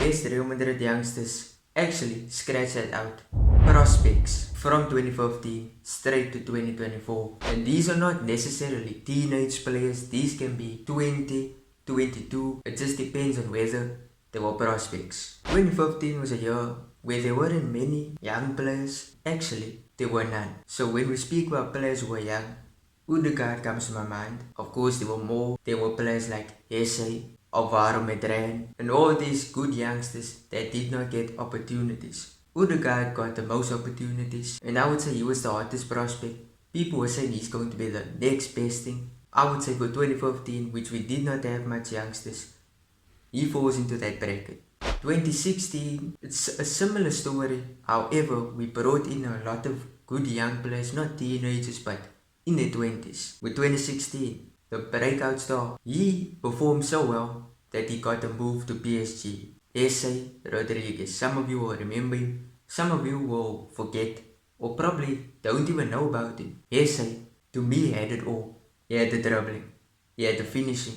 best Real Madrid youngsters actually scratched that out. Prospects from 2015 straight to 2024. And these are not necessarily teenage players, these can be 20, 22, it just depends on whether they were prospects. 2015 was a year where there weren't many young players, actually there were none. So when we speak about players who were young, Odegaard comes to my mind. Of course there were more, there were players like Esse, Alvaro Medran, and all these good youngsters that did not get opportunities. Odegaard got the most opportunities, and I would say he was the hottest prospect. People were saying he's going to be the next best thing. I would say for 2015, which we did not have much youngsters, he falls into that bracket. 2016, it's a similar story. However, we brought in a lot of good young players, not teenagers, but in their 20s. With 2016, the breakout star, he performed so well that he got a move to PSG. Esse Rodriguez, some of you will remember him, some of you will forget, or probably don't even know about him. Esse, to me, had it all. He had the dribbling, he had the finishing,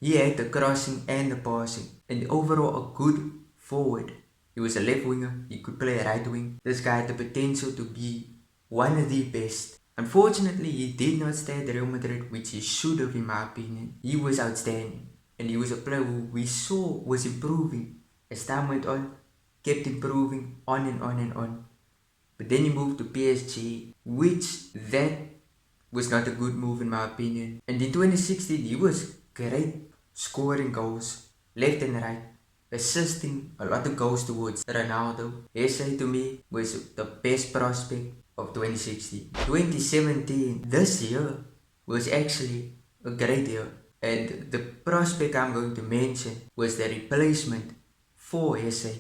he had the crossing and the passing, and overall a good forward. He was a left winger, he could play a right wing. This guy had the potential to be one of the best. Unfortunately, he did not stay at Real Madrid, which he should have in my opinion. He was outstanding, and he was a player who we saw was improving. As time went on, kept improving on and on and on. But then he moved to PSG, which that was not a good move in my opinion. And in 2016, he was great, scoring goals, left and right, assisting a lot of goals towards Ronaldo. Esse to me was the best prospect of 2016. 2017, this year was actually a great year. And the prospect I'm going to mention was the replacement for Esse,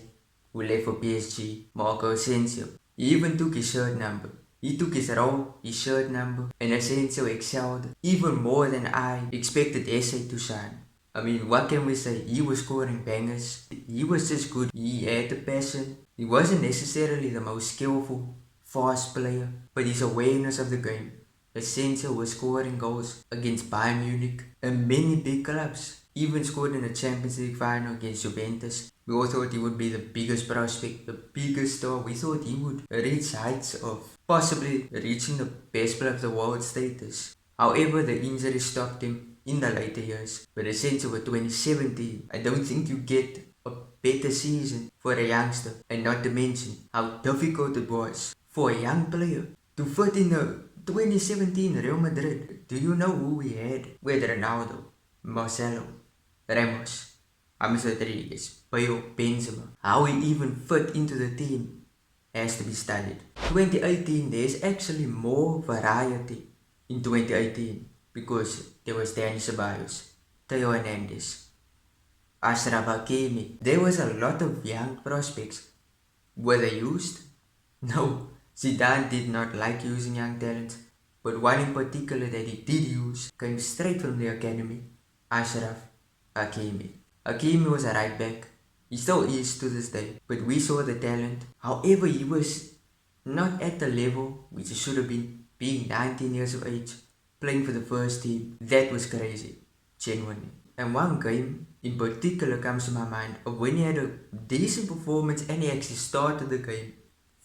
who left for PSG, Marco Asensio. He even took his shirt number. He took his role, his shirt number, and Asensio excelled even more than I expected Esse to shine. I mean, what can we say? He was scoring bangers. He was just good. He had the passion. He wasn't necessarily the most skillful, fast player, but his awareness of the game. Asensio was scoring goals against Bayern Munich and many big clubs. Even scored in the Champions League final against Juventus. We all thought he would be the biggest prospect, the biggest star. We thought he would reach heights of possibly reaching the best player of the world status. However, the injury stopped him in the later years. But Asensio with 2017, I don't think you get a better season for a youngster. And not to mention how difficult it was for a young player to fit in the 2017 Real Madrid. Do you know who we had? We had Ronaldo, Marcelo, Ramos, James Rodriguez, Bale, Benzema. How he even fit into the team has to be studied. 2018, there's actually more variety in 2018 because there was Dani Ceballos, Theo Hernandez, Ashraf Hakimi. There was a lot of young prospects. Were they used? No. Zidane did not like using young talents, but one in particular that he did use came straight from the academy, Ashraf Hakimi. Hakimi was a right back. He still is to this day, but we saw the talent. However, he was not at the level which he should have been, being 19 years of age, playing for the first team. That was crazy, genuinely. And one game in particular comes to my mind of when he had a decent performance and he actually started the game.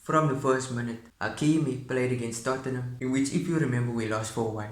From the first minute, Hakimi played against Tottenham, in which, if you remember, we lost 4-1.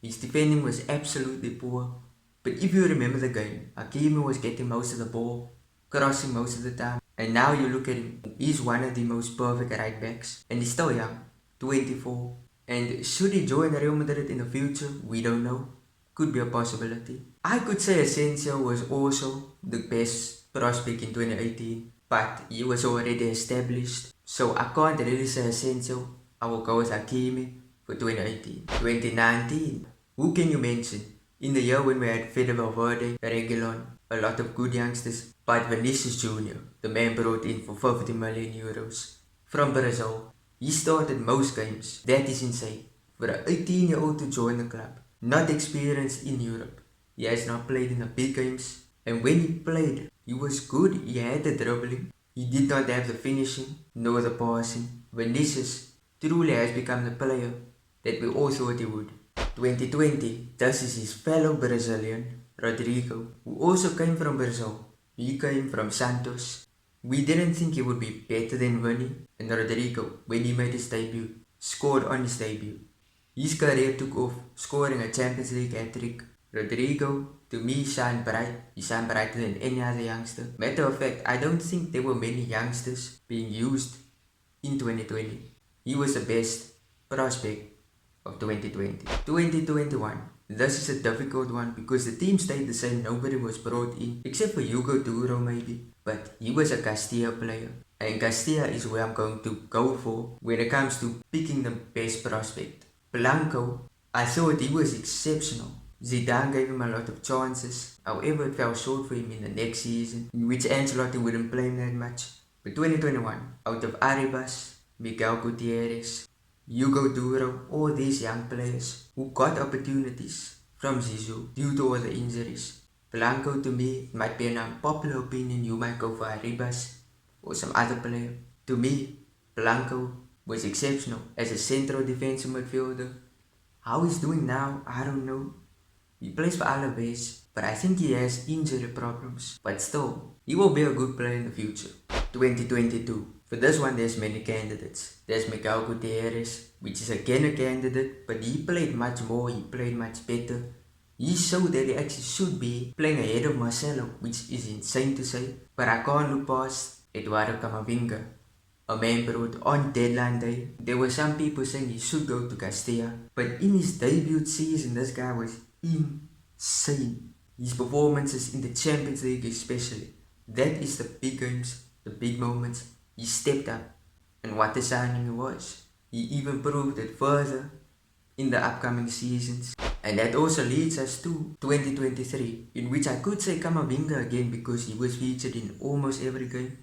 His defending was absolutely poor, but if you remember the game, Hakimi was getting most of the ball, crossing most of the time, and now you look at him, he's one of the most perfect right backs, and he's still young, 24. And should he join Real Madrid in the future? We don't know. Could be a possibility. I could say Asensio was also the best prospect in 2018, but he was already established. So I can't really say Asensio. I will go with Hakimi for 2018. 2019. Who can you mention? In the year when we had Fede Valverde, Reguilon, a lot of good youngsters, but Vinicius Jr., the man brought in for 50 million euros from Brazil. He started most games. That is insane. For an 18-year-old to join the club, not experienced in Europe. He has not played in the big games. And when he played, he was good. He had the dribbling. He did not have the finishing, nor the passing. Vinicius truly has become the player that we all thought he would. 2020, this is his fellow Brazilian, Rodrigo, who also came from Brazil. He came from Santos, We didn't think he would be better than Vinny, and Rodrigo, when he made his debut, scored on his debut. His career took off, scoring a Champions League hat-trick. Rodrigo, to me, shined bright. He shined brighter than any other youngster. Matter of fact, I don't think there were many youngsters being used in 2020. He was the best prospect of 2020. 2021. This is a difficult one because the team stayed the same. Nobody was brought in except for Hugo Duro maybe. But he was a Castilla player. And Castilla is where I'm going to go for when it comes to picking the best prospect. Blanco, I thought he was exceptional. Zidane gave him a lot of chances. However, it fell short for him in the next season, in which Ancelotti wouldn't play him that much. But 2021, out of Arribas, Miguel Gutierrez, Hugo Duro, all these young players who got opportunities from Zizou due to all the injuries. Blanco, to me, might be an unpopular opinion. You might go for Arribas or some other player. To me, Blanco was exceptional as a central defensive midfielder. How he's doing now, I don't know. He plays for Alaves, but I think he has injury problems. But still, he will be a good player in the future. 2022. For this one, there's many candidates. There's Miguel Gutierrez, which is again a candidate, but he played much more, he played much better. He showed that he actually should be playing ahead of Marcelo, which is insane to say. But I can't look past Eduardo Camavinga, a man brought on deadline day. There were some people saying he should go to Castilla, but in his debut season, this guy was insane. His performances in the Champions League especially. That is the big games, the big moments. He stepped up, and what a signing he was. He even proved it further in the upcoming seasons. And that also leads us to 2023, in which I could say Camavinga again because he was featured in almost every game,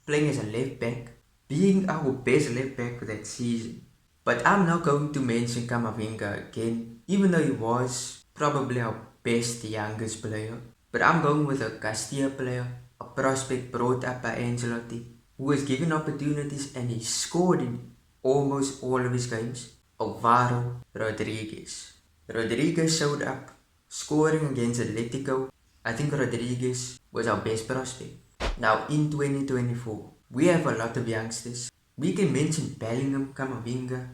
playing as a left back, being our best left back for that season. But I'm not going to mention Camavinga again, even though he was probably our best youngest player. But I'm going with a Castilla player, a prospect brought up by Ancelotti, who was given opportunities and he scored in almost all of his games. Alvaro Rodriguez. Rodriguez showed up, scoring against Atletico. I think Rodriguez was our best prospect. Now in 2024, we have a lot of youngsters. We can mention Bellingham, Camavinga,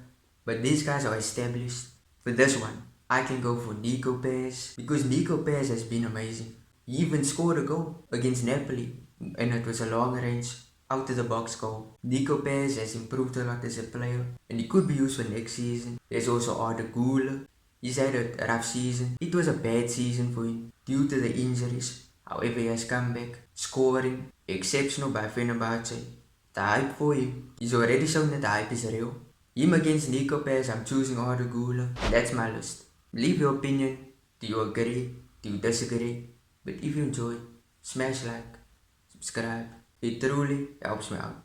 but these guys are established. For this one, I can go for Nico Paz because Nico Paz has been amazing. He even scored a goal against Napoli, and it was a long range, out of the box goal. Nico Paz has improved a lot as a player, and he could be used for next season. There's also Arda Güler. He's had a rough season. It was a bad season for him due to the injuries. However, he has come back, scoring, exceptional by Fenerbahce. The hype for him, he's already shown that the hype is real. Him against Nico Paz, I'm choosing Arda Güler. That's my list. Leave your opinion. Do you agree? Do you disagree? But if you enjoyed, smash like, subscribe. It truly helps me out.